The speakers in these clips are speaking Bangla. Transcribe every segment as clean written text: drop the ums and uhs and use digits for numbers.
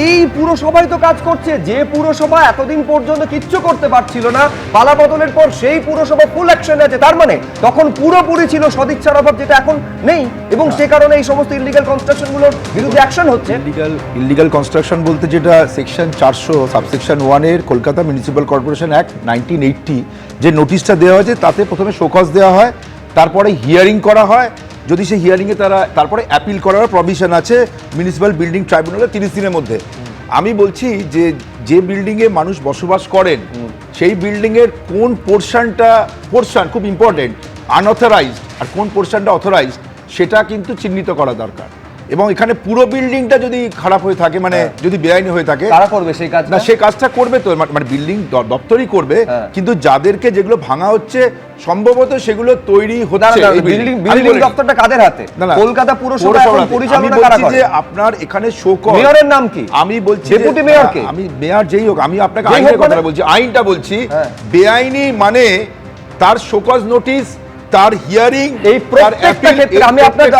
এই পুরসভাই তো কাজ করছে, যে পুরসভা এতদিন পর্যন্ত কিচ্ছু করতে পারছিল না, পালা বদলের পর সেই পুরসভা ফুল অ্যাকশনে আছে। তার মানে তখন পুরোপুরি ছিল সদিচ্ছার অভাব, যেটা এখন নেই, এবং সে কারণে এই সমস্ত ইলিগাল কনস্ট্রাকশনগুলোর বিরুদ্ধে অ্যাকশন হচ্ছে। ইলিগাল কনস্ট্রাকশন বলতে যেটা সেকশন 400 সাবসেকশন 1 এর কলকাতা মিউনিসিপ্যাল কর্পোরেশন অ্যাক্ট 1980 যে নোটিশটা দেওয়া হয়েছে, তাতে প্রথমে শোকজ দেওয়া হয়, তারপরে হিয়ারিং করা হয়, যদি সেই হিয়ারিংয়ে তারপরে অ্যাপিল করার প্রভিশন আছে মিউনিসিপ্যাল বিল্ডিং ট্রাইব্যুনালে 30 দিনের মধ্যে। আমি বলছি যে বিল্ডিংয়ে মানুষ বসবাস করেন সেই বিল্ডিংয়ের কোন পোর্শন খুব ইম্পর্টেন্ট, আনঅথরাইজড, আর কোন পোর্শনটা অথরাইজড সেটা কিন্তু চিহ্নিত করা দরকার। এবং এখানে পুরো বিল্ডিংটা যদি খারাপ হয়ে থাকে, মানে যদি বেআইনি হয়ে থাকে, কারা করবে সেই কাজ? না, সেই কাজটা করবে তো মানে বিল্ডিং দপ্তরই করবে, কিন্তু যাদেরকে যেগুলো ভাঙা হচ্ছে সম্ভবত সেগুলো তৈরি হচ্ছে। বিল্ডিং দপ্তরটা কাদের হাতে? কলকাতা পুরসভা এখন পরিচালনা কারা করে? যে আপনার এখানে মেয়রের নাম কি? আমি বলছি ডেপুটি মেয়র কে? আমি মেয়র যেই হোক, আমি আপনাকে আইনের কথা বলছি, আইনটা বলছি। বেআইনি মানে তার শোকজ নোটিশ, তার হিয়ারিং, এই প্রত্যেকটা ক্ষেত্রে আমি আপনাদের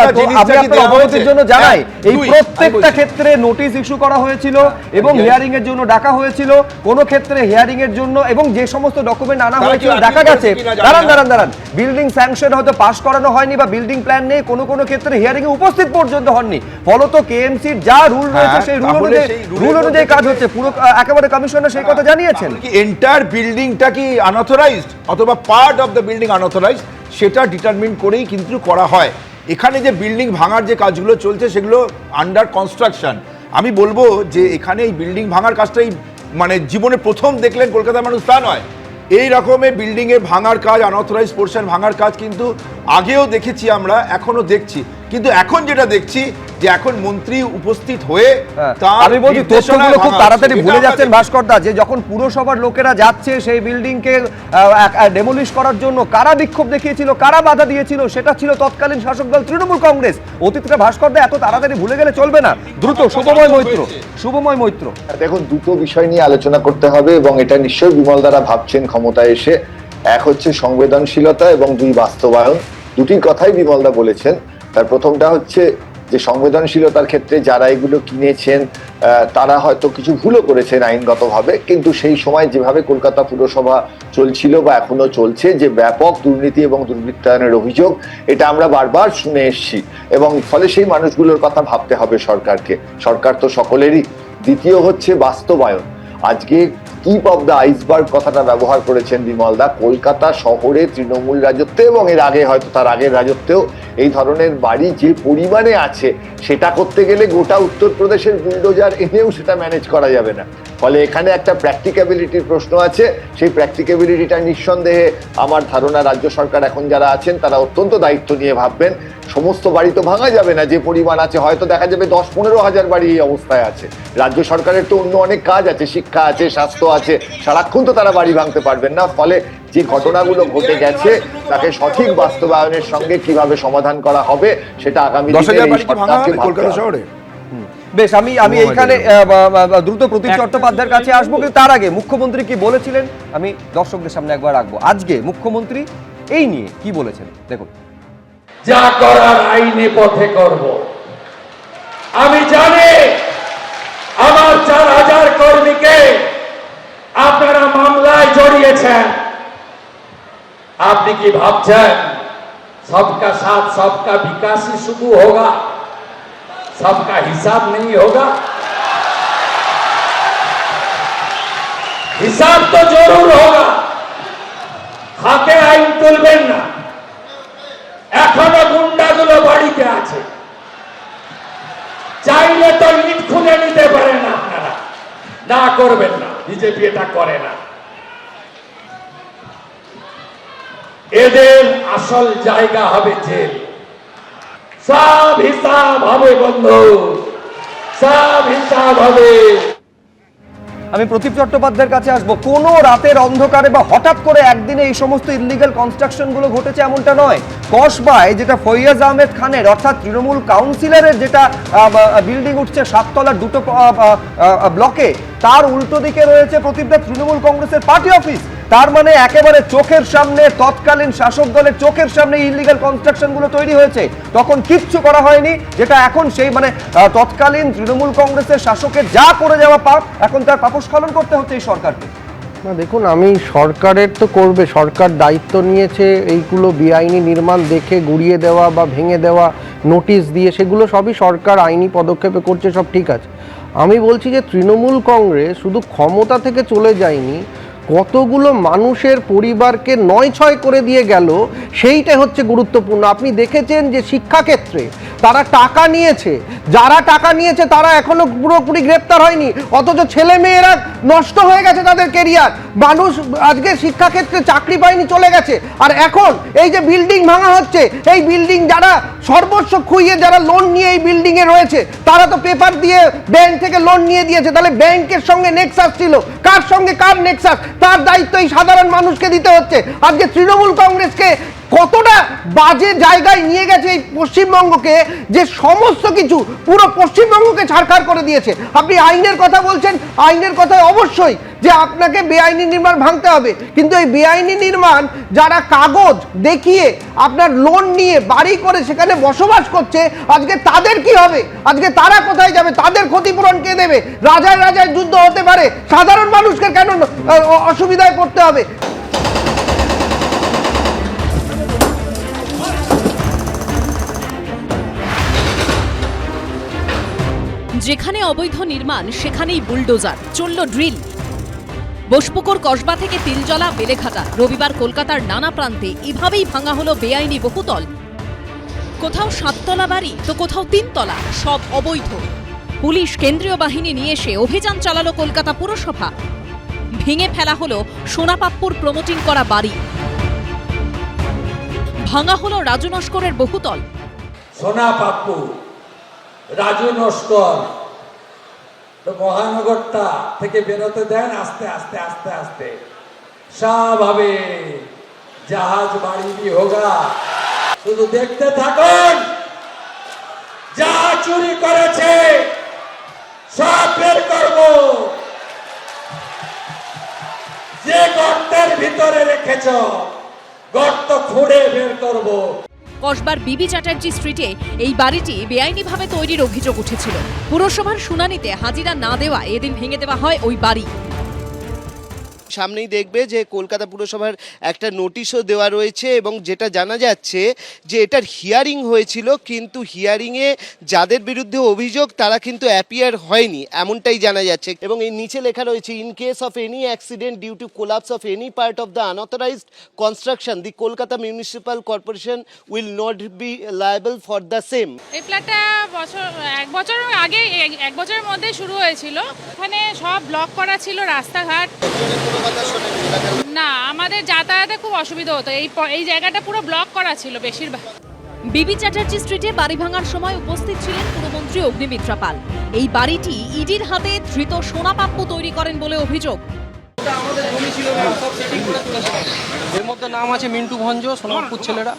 অবগতির জন্য জানাই, এই প্রত্যেকটা ক্ষেত্রে নোটিশ ইস্যু করা হয়েছিল এবং হিয়ারিং এর জন্য ডাকা হয়েছিল। কোন ক্ষেত্রে হিয়ারিং এর জন্য এবং যে সমস্ত ডকুমেন্ট আনা হয়েছিল দেখা গেছে দাঁড়ান বিল্ডিং স্যাংশন হয়তো পাস করানো হয়নি বা বিল্ডিং প্ল্যান নেই, কোন কোন ক্ষেত্রে হিয়ারিং এ উপস্থিত পর্যন্ত হননি। ফলত কেএমসির যা রুল রয়েছে সেই রুল অনুযায়ী কাজ হচ্ছে। পুরো একেবারে কমিশনার সেই কথা জানিয়েছেন। এন্টায়ার বিল্ডিংটা কি আনঅথরাইজড অথবা part of the building unauthorised সেটা ডিটারমিন করেই কিন্তু করা হয়। এখানে যে বিল্ডিং ভাঙার যে কাজগুলো চলছে সেগুলো আন্ডার কনস্ট্রাকশন। আমি বলবো যে এখানে এই বিল্ডিং ভাঙার কাজটাই মানে জীবনে প্রথম দেখলেন কলকাতার মানুষ, তা নয়। এই রকমের বিল্ডিংয়ে ভাঙার কাজ, আনঅথরাইজ পোর্শন ভাঙার কাজ কিন্তু আগেও দেখেছি আমরা, এখনো দেখছি। কিন্তু এখন যেটা দেখছি যে এখন মন্ত্রী উপস্থিত হয়ে আমি বলছি তথ্যগুলো খুব তাড়াতাড়ি ভুলে যাচ্ছেন ভাস্করদা, যে যখন পুরসভার লোকেরা যাচ্ছে সেই বিল্ডিংকে ডেমোলিশ করার জন্য কারা বিক্ষোভ দেখিয়েছিল, কারা বাধা দিয়েছিল, সেটা ছিল তৎকালীন শাসক দল তৃণমূল কংগ্রেস। অতীতটা ভাস্করদা এত তাড়াতাড়ি ভুলে গেলে চলবে না। দ্রুত শুভময় মৈত্র। দেখুন, দুটো বিষয় নিয়ে আলোচনা করতে হবে এবং এটা নিশ্চয়ই বিমল দ্বারা ভাবছেন ক্ষমতায় এসে। এক হচ্ছে সংবেদনশীলতা এবং দুই বাস্তবায়ন। দুটি কথাই বিমলদা বলেছেন। তার প্রথমটা হচ্ছে যে সংবেদনশীলতার ক্ষেত্রে যারা এগুলো কিনেছেন তারা হয়তো কিছু ভুলও করেছেন আইনগতভাবে, কিন্তু সেই সময় যেভাবে কলকাতা পুরসভা চলছিল বা এখনো চলছে, যে ব্যাপক দুর্নীতি এবং দুর্বৃত্তায়নের অভিযোগ, এটা আমরা বারবার শুনে এসেছি এবং ফলে সেই মানুষগুলোর কথা ভাবতে হবে সরকারকে। সরকার তো সকলেরই। দ্বিতীয় হচ্ছে বাস্তবায়ন। আজকে টিপ অফ দ্য আইসবার্গ কথাটা ব্যবহার করেছেন বিমলদা। কলকাতা শহরে তৃণমূল রাজত্বে এবং এর আগে হয়তো তার আগের রাজত্বেও এই ধরনের বাড়ি যে পরিমাণে আছে, সেটা করতে গেলে গোটা উত্তরপ্রদেশের বুলডোজার এনেও সেটা ম্যানেজ করা যাবে না। ফলে এখানে একটা প্র্যাকটিক্যাবিলিটির প্রশ্ন আছে। সেই প্র্যাকটিক্যাবিলিটিটা নিঃসন্দেহে আমার ধারণা রাজ্য সরকার এখন যারা আছেন তারা অত্যন্ত দায়িত্ব নিয়ে ভাববেন। সমস্ত বাড়ি তো ভাঙা যাবে না, যে পরিমাণ আছে হয়তো দেখা যাবে 10-15 হাজার বাড়ি এই অবস্থায় আছে। রাজ্য সরকারের তো অন্য অনেক কাজ আছে, শিক্ষা আছে, স্বাস্থ্য আছে, সারাক্ষণ তো তারা বাড়ি ভাঙতে পারবেন না। ফলে যে ঘটনাগুলো ঘটে গেছে তাকে সঠিক বাস্তবায়নের সঙ্গে কিভাবে সমাধান করা হবে সেটা আগামী দিনে। বেশ, আমি এইখানে দ্রুত প্রতীক চট্টোপাধ্যায়ের কাছে আসবো, কিন্তু তার আগে মুখ্যমন্ত্রী কি বলেছিলেন আমি দর্শকদের সামনে একবার রাখবো। আজকে মুখ্যমন্ত্রী এই নিয়ে কি বলেছেন দেখুন। যা করার আইনে পথে করব। আমি জানি আমার 4000 কর্মীকে আপনারা মামলায় জড়িয়েছেন। আপনি কি ভাবছেন सबका साथ सबका विकास ही शुरू होगा, सबका हिसाब नहीं होगा? हिसाब तो जरूर होगा। হাতে আইন তুলবেন না। এখনো গুন্ডাগুলো বাড়িতে আছে, চাইলে তো ইট খুলে নিতে পারেন আপনারা। না করবেন না, বিজেপি এটা করে না। এদের আসল জায়গা হবে জেল। সব হিসাব হবে বন্ধু, সব হিসাব হবে। আমি প্রতীপ চট্টোপাধ্যায়ের কাছে আসবো। কোনো রাতের অন্ধকারে বা হঠাৎ করে একদিনে এই সমস্ত ইলিগাল কনস্ট্রাকশন গুলো ঘটেছে এমনটা নয়। কসবায় যেটা ফৈয়াজ আহমেদ খানের অর্থাৎ তৃণমূল কাউন্সিলরের যেটা বিল্ডিং উঠছে 7 তলার দুটো ব্লকে, তার উল্টো দিকে রয়েছে প্রতীপদা তৃণমূল কংগ্রেসের পার্টি অফিস। তার মানে একেবারে চোখের সামনে, তৎকালীন শাসক দলের চোখের সামনে ইলিগাল কনস্ট্রাকশন গুলো তৈরি হয়েছে, তখন কিচ্ছু করা হয়নি। যেটা এখন সেই মানে তৎকালীন তৃণমূল কংগ্রেসের শাসকের যা করে যাওয়া পাপ, এখন তার পাপস্খলন করতে হচ্ছে এই সরকারকে। না দেখুন, আমি সরকারের তো করবে, সরকার দায়িত্ব নিয়েছে এইগুলো বেআইনি নির্মাণ দেখে গুড়িয়ে দেওয়া বা ভেঙে দেওয়া, নোটিশ দিয়ে, সেগুলো সবই সরকার আইনি পদক্ষেপে করছে, সব ঠিক আছে। আমি বলছি যে তৃণমূল কংগ্রেস শুধু ক্ষমতা থেকে চলে যায়নি, কতগুলো মানুষের পরিবারকে নয়-ছয় করে দিয়ে গেল, সেইটাই হচ্ছে গুরুত্বপূর্ণ। আপনি দেখেছেন যে শিক্ষাক্ষেত্রে তারা টাকা নিয়েছে, যারা টাকা নিয়েছে তারা এখনো পুরোপুরি গ্রেপ্তার হয়নি, অথচ ছেলে মেয়েরা নষ্ট হয়ে গেছে তাদের কেরিয়ার। মানুষ আজকে শিক্ষাক্ষেত্রে চাকরি পায়নি, চলে গেছে। আর এখন এই যে বিল্ডিং ভাঙা হচ্ছে, এই বিল্ডিং যারা সর্বস্ব খুইয়ে যারা লোন নিয়ে এই বিল্ডিংয়ে রয়েছে, তারা তো পেপার দিয়ে ব্যাংক থেকে লোন নিয়ে দিয়েছে। তাহলে ব্যাংকের সঙ্গে নেক্সাস ছিল, কার সঙ্গে কার নেক্সাস, তার দায়িত্ব এই সাধারণ মানুষকে দিতে হচ্ছে। আজকে তৃণমূল কংগ্রেসকে কতটা বাজে জায়গায় নিয়ে গেছে এই পশ্চিমবঙ্গকে, যে সমস্ত কিছু পুরো পশ্চিমবঙ্গকে ছাড়খাড় করে দিয়েছে। আপনি আইনের কথা বলছেন, আইনের কথা অবশ্যই যে আপনাকে বেআইনি নির্মাণ ভাঙতে হবে, কিন্তু এই বেআইনি নির্মাণ যারা কাগজ দেখিয়ে আপনার লোন নিয়ে বাড়ি করে সেখানে বসবাস করছে, আজকে তাদের কি হবে? আজকে তারা কোথায় যাবে? তাদের ক্ষতিপূরণ কে দেবে? রাজায় রাজায় যুদ্ধ হতে পারে, সাধারণ মানুষকে কেন অসুবিধায় পড়তে হবে? যেখানে অবৈধ নির্মাণ সেখানেই বুলডোজার, চলল ড্রিল। বোসপুকুর কসবা থেকে তিলজলা বেলেঘাটা, রবিবার কলকাতার নানা প্রান্তে এভাবেই ভাঙা হলো বেআইনি বহুতল। কোথাও 7 তলা বাড়ি তো কোথাও 3 তলা, সব অবৈধ। পুলিশ, কেন্দ্রীয় বাহিনী নিয়ে এসে অভিযান চালালো কলকাতা পুরসভা। ভেঙে ফেলা হলো সোনাপাপ্পুর প্রমোটিং করা বাড়ি, ভাঙা হলো রাজু নস্করের বহুতল। সোনাপাপ্পু, রাজু নস্কর মহানগরটা থেকে বেরোতে দেন, আস্তে আস্তে আস্তে আস্তে সব হবে, জাহাজ বাড়ি भी होगा। শুধু দেখতে থাকুন, যা চুরি করেছে সব বের করব, যে গর্তের ভিতরে রেখেছ গর্ত খুঁড়ে বের করব। কসবার বিবি চ্যাটার্জি স্ট্রিটে এই বাড়িটি বেআইনিভাবে তৈরির অভিযোগ উঠেছিল। পুরসভার শুনানিতে হাজিরা না দেওয়া এদিন ভেঙে দেওয়া হয় ওই বাড়ি। সামনেই দেখবে যে কলকাতা পুরসভার একটা নোটিশও দেওয়া রয়েছে, এবং যেটা জানা যাচ্ছে যে এটার হিয়ারিং হয়েছিল, কিন্তু হিয়ারিংয়ে যাদের বিরুদ্ধে অভিযোগ তারা কিন্তু অ্যাপিয়ার হয়নি, এমনটাই জানা যাচ্ছে। এবং এই নিচে লেখা রয়েছে, in case of any accident due to collapse of any part of the unauthorised construction the Kolkata municipal corporation will not be liable for the same. এই ফ্ল্যাটটা এক বছর আগে, 1 বছরের মধ্যে শুরু হয়েছিল। এখানে সব ব্লক করা ছিল, রাস্তাঘাট। না, আমাদের যাতায়াতে খুব অসুবিধা হতো। এই জায়গাটা পুরো ব্লক করা ছিল বেশিরভাগ। বিবি চ্যাটার্জি স্ট্রিটে বাড়ি ভাঙার সময় উপস্থিত ছিলেন পুরমন্ত্রী অগ্নিমিত্রা পাল। এই বাড়িটি ইডির হাতে ধৃত সোনাপাপ্পু তৈরি করেন বলে অভিযোগ। এর মধ্যে নাম আছে মিন্টু ভঞ্জ, সোনাপুর ছেলেরা,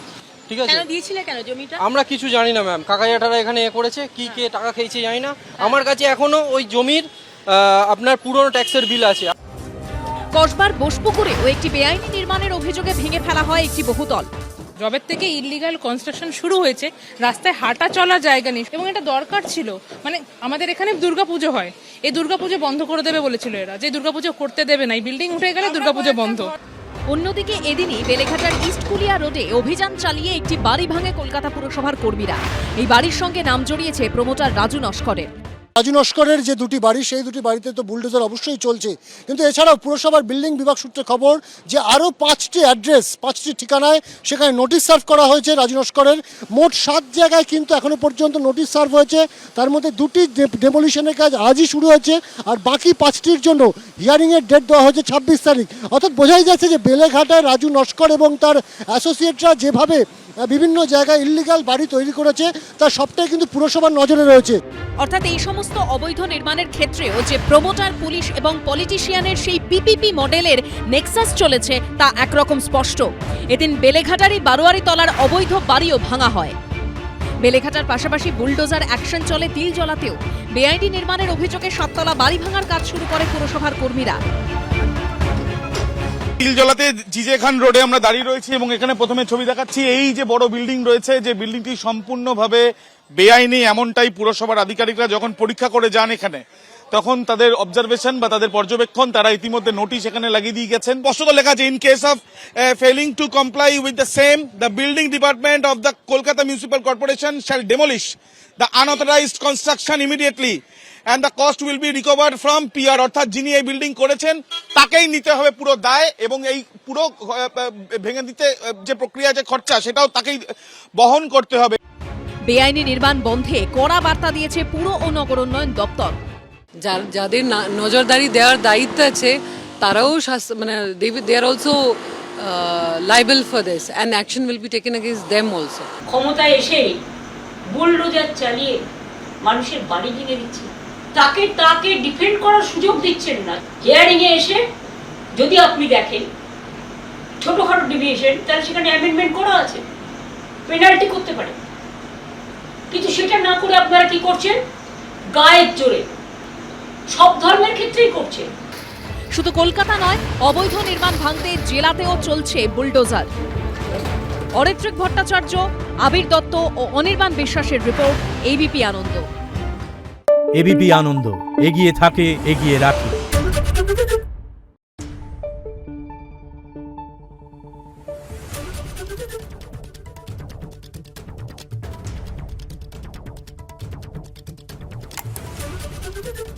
ঠিক আছে? কেন দিয়েছিলে কেন জমিটা? আমরা কিছু জানি না ম্যাম, কাকাইয়াটারা এখানে করেছে, কি কে টাকা খেয়েছে জানি না। আমার কাছে এখনো ওই জমির আপনার পুরনো ট্যাক্সের বিল আছে। কসবার বোসপুকুরেও একটি বেআইনি নির্মাণের অভিযোগে ভেঙে ফেলা হয় একটি বহুতল। জবের থেকে ইলিগাল কনস্ট্রাকশন শুরু হয়েছে, রাস্তায় হাঁটা চলার জায়গা নেই, এবং এটা দরকার ছিল। মানে আমাদের এখানে দুর্গাপুজো হয়, এই দুর্গাপুজো বন্ধ করে দেবে বলেছিল এরা, যে দুর্গাপুজো করতে দেবে না, এই বিল্ডিং উঠে গেলে দুর্গাপুজো বন্ধ। অন্যদিকে এদিনই বেলেঘাটার ইস্ট কুলিয়া রোডে অভিযান চালিয়ে একটি বাড়ি ভাঙে কলকাতা পুরসভার কর্মীরা। এই বাড়ির সঙ্গে নাম জড়িয়েছে প্রমোটার রাজু নস্করের। রাজু নস্করের যে 2টি বাড়ি, সেই 2টি বাড়িতে তো বুলডোজার অবশ্যই চলছে, কিন্তু এছাড়াও পুরসভার বিল্ডিং বিভাগ সূত্রে খবর যে আরও 5টি অ্যাড্রেস, 5টি ঠিকানায় সেখানে নোটিশ সার্ভ করা হয়েছে রাজু নস্করের। মোট 7 জায়গায় কিন্তু এখনও পর্যন্ত নোটিশ সার্ভ হয়েছে, তার মধ্যে 2টি ডেমোলিশনের কাজ আজই শুরু হয়েছে, আর বাকি 5টির জন্য হিয়ারিংয়ের ডেট দেওয়া হয়েছে 26 তারিখ। অর্থাৎ বোঝাই যাচ্ছে যে বেলেঘাটায় রাজু নস্কর এবং তার অ্যাসোসিয়েটরা যেভাবে বিভিন্ন জায়গায় ইল্লিগাল বাড়ি তৈরি করেছে, তার সবটাই কিন্তু পুরসভার নজরে রয়েছে। অর্থাৎ এই সমস্ত অবৈধ নির্মাণের ক্ষেত্রেও যে প্রমোটার, পুলিশ এবং পলিটিশিয়ানের সেই পিপিপি মডেলের নেক্সাস চলেছে তা একরকম স্পষ্ট। এদিন বেলেঘাটারই বারোয়ারি তলার অবৈধ বাড়িও ভাঙা হয়। বেলেঘাটার পাশাপাশি বুলডোজার অ্যাকশন চলে তিলজলাতেও। বেআইনি নির্মাণের অভিযোগে 7 তলা বাড়ি ভাঙার কাজ শুরু করে পুরসভার কর্মীরা। তিলজলাতে জিজে খান রোডে আমরা দাঁড়িয়ে রয়েছি এবং এখানে প্রথমে ছবি দেখাচ্ছি। এই যে বড় বিল্ডিং রয়েছে, যে বিল্ডিংটি সম্পূর্ণভাবে বেআইনি, এমনটাই পুরসভার আধিকারিকরা যখন পরীক্ষা করে যান এখানে, তখন তাদের অবজারভেশন বা তাদের পর্যবেক্ষণ তারা ইতিমধ্যে নোটিশ এখানে লাগিয়ে দিয়ে গেছেন। স্পষ্টত লেখা আছে, in case of failing to comply with the same, the building department of the Kolkata municipal corporation shall demolish the unauthorised construction immediately and the cost will be recovered from PR, অর্থাৎ যিনি এই বিল্ডিং করেছেন তাকেই নিতে হবে পুরো দায়, এবং এই পুরো ভেঙে দিতে যে প্রক্রিয়া, যে খরচা, সেটাও তাকেই বহন করতে হবে। বেআইনি নির্মাণ বন্ধে কড়া বার্তা দিয়েছে পুর ও নগর উন্নয়ন দপ্তর। যাদের নজরদারি দেওয়ার দায়িত্ব আছে তারাও মানে they are also liable for this and action will be taken against them also. ক্ষমতায় এসে বুলডোজার চালিয়ে মানুষের বাড়ি ভেঙে দিচ্ছে, তাকে ডিফেন্ড করার সুযোগ দিচ্ছেন না। হিয়ারিং এ এসে যদি আপনি দেখেন ছোটখাটো ডিভিয়েশন, তাহলে সেখানে অ্যামেন্ডমেন্ট করা আছে, পেনাল্টি করতে পারে, কিন্তু সেটা না করে আপনারা কি করছেন, গায়ের জোরে সব ধর্মের ক্ষেত্রেই করছেন। শুধু কলকাতা নয়, অবৈধ নির্মাণ ভাঙতে জেলাতেও চলছে বুলডোজার। অরিত্রিক ভট্টাচার্য, আবির দত্ত ও অনির্বাণ বিশ্বাসের রিপোর্ট, এবিপি আনন্দ। এবিপি আনন্দ, এগিয়ে থাকে, এগিয়ে রাখে। Thank you.